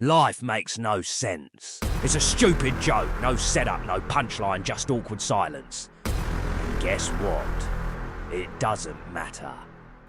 Life makes no sense. It's a stupid joke, no setup, no punchline, just awkward silence. And guess what? It doesn't matter.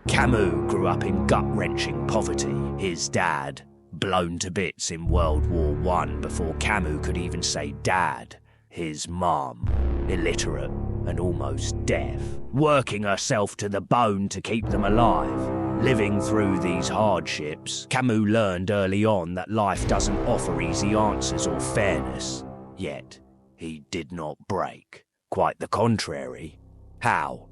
Camus grew up in gut-wrenching poverty. His dad, blown to bits in World War I before Camus could even say dad. His mum, illiterate and almost deaf, working herself to the bone to keep them alive. Living through these hardships, Camus learned early on that life doesn't offer easy answers or fairness. Yet, he did not break. Quite the contrary. How?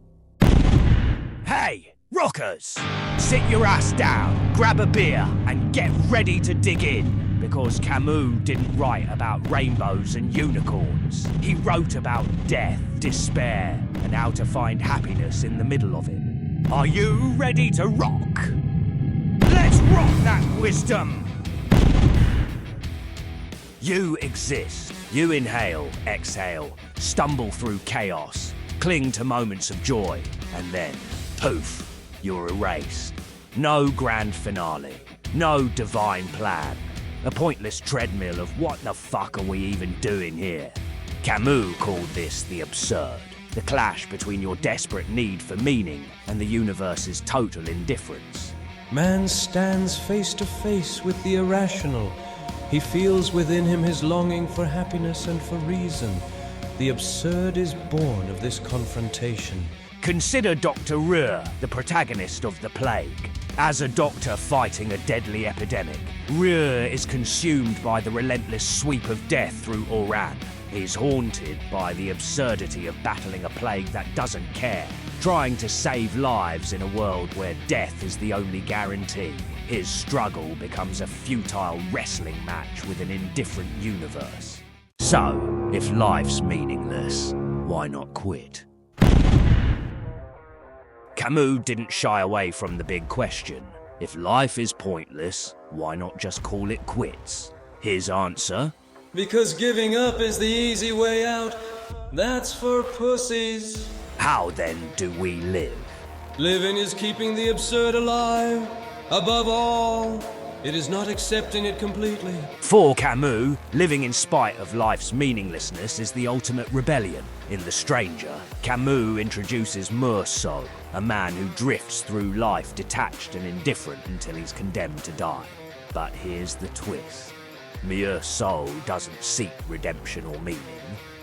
Hey, rockers! Sit your ass down, grab a beer, and get ready to dig in. Because Camus didn't write about rainbows and unicorns. He wrote about death, despair, and how to find happiness in the middle of it. Are you ready to rock? Let's rock that wisdom! You exist. You inhale, exhale, stumble through chaos, cling to moments of joy, and then, poof, you're erased. No grand finale, no divine plan. A pointless treadmill of what the fuck are we even doing here? Camus called this the absurd. The clash between your desperate need for meaning and the universe's total indifference. Man stands face to face with the irrational. He feels within him his longing for happiness and for reason. The absurd is born of this confrontation. Consider Dr. Reur, the protagonist of The Plague. As a doctor fighting a deadly epidemic, Reur is consumed by the relentless sweep of death through Oran. He's haunted by the absurdity of battling a plague that doesn't care, trying to save lives in a world where death is the only guarantee. His struggle becomes a futile wrestling match with an indifferent universe. So, if life's meaningless, why not quit? Camus didn't shy away from the big question. If life is pointless, why not just call it quits? His answer? Because giving up is the easy way out. That's for pussies. How then do we live? Living is keeping the absurd alive. Above all, it is not accepting it completely. For Camus, living in spite of life's meaninglessness is the ultimate rebellion. In The Stranger, Camus introduces Meursault, a man who drifts through life detached and indifferent until he's condemned to die. But here's the twist. Meursault doesn't seek redemption or meaning.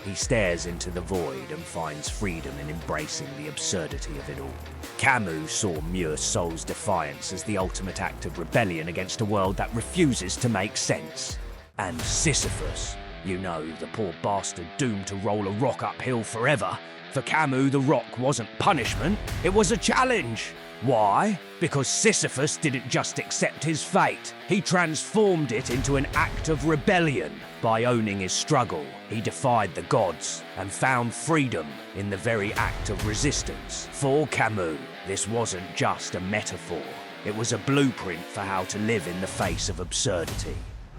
He stares into the void and finds freedom in embracing the absurdity of it all. Camus saw Meursault's defiance as the ultimate act of rebellion against a world that refuses to make sense. And Sisyphus, you know, the poor bastard doomed to roll a rock uphill forever. For Camus, the rock wasn't punishment, it was a challenge. Why? Because Sisyphus didn't just accept his fate. He transformed it into an act of rebellion. By owning his struggle, he defied the gods and found freedom in the very act of resistance. For Camus, this wasn't just a metaphor. It was a blueprint for how to live in the face of absurdity.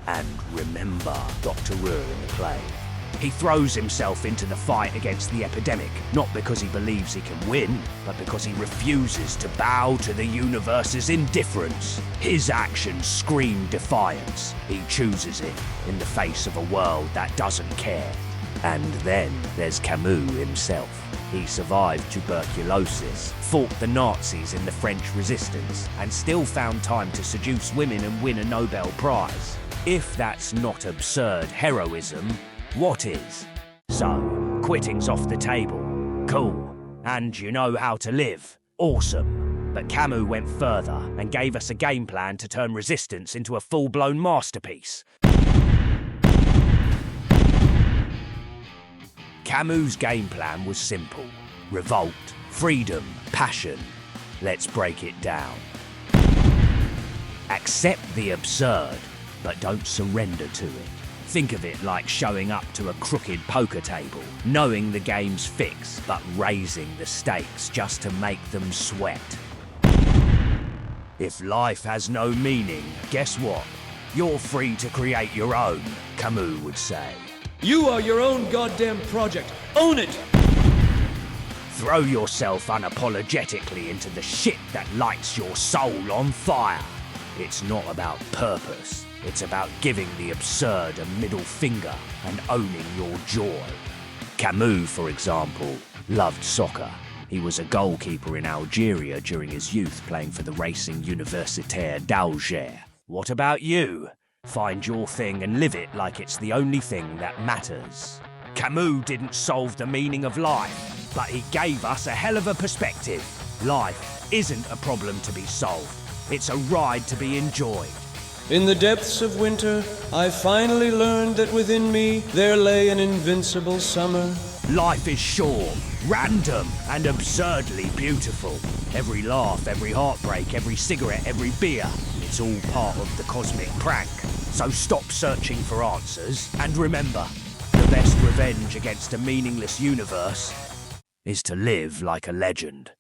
And remember Dr. Reur in The Plague. He throws himself into the fight against the epidemic, not because he believes he can win, but because he refuses to bow to the universe's indifference. His actions scream defiance. He chooses it in the face of a world that doesn't care. And then there's Camus himself. He survived tuberculosis, fought the Nazis in the French Resistance, and still found time to seduce women and win a Nobel Prize. If that's not absurd heroism, what is? So, quitting's off the table. Cool. And you know how to live. Awesome. But Camus went further and gave us a game plan to turn resistance into a full-blown masterpiece. Camus' game plan was simple. Revolt, freedom, passion. Let's break it down. Accept the absurd, but don't surrender to it. Think of it like showing up to a crooked poker table, knowing the game's fixed, but raising the stakes just to make them sweat. If life has no meaning, guess what? You're free to create your own, Camus would say. You are your own goddamn project. Own it! Throw yourself unapologetically into the shit that lights your soul on fire. It's not about purpose. It's about giving the absurd a middle finger and owning your joy. Camus, for example, loved soccer. He was a goalkeeper in Algeria during his youth, playing for the Racing Universitaire d'Alger. What about you? Find your thing and live it like it's the only thing that matters. Camus didn't solve the meaning of life, but he gave us a hell of a perspective. Life isn't a problem to be solved. It's a ride to be enjoyed. In the depths of winter, I finally learned that within me there lay an invincible summer. Life is short, random, and absurdly beautiful. Every laugh, every heartbreak, every cigarette, every beer, it's all part of the cosmic prank. So stop searching for answers, and remember, the best revenge against a meaningless universe is to live like a legend.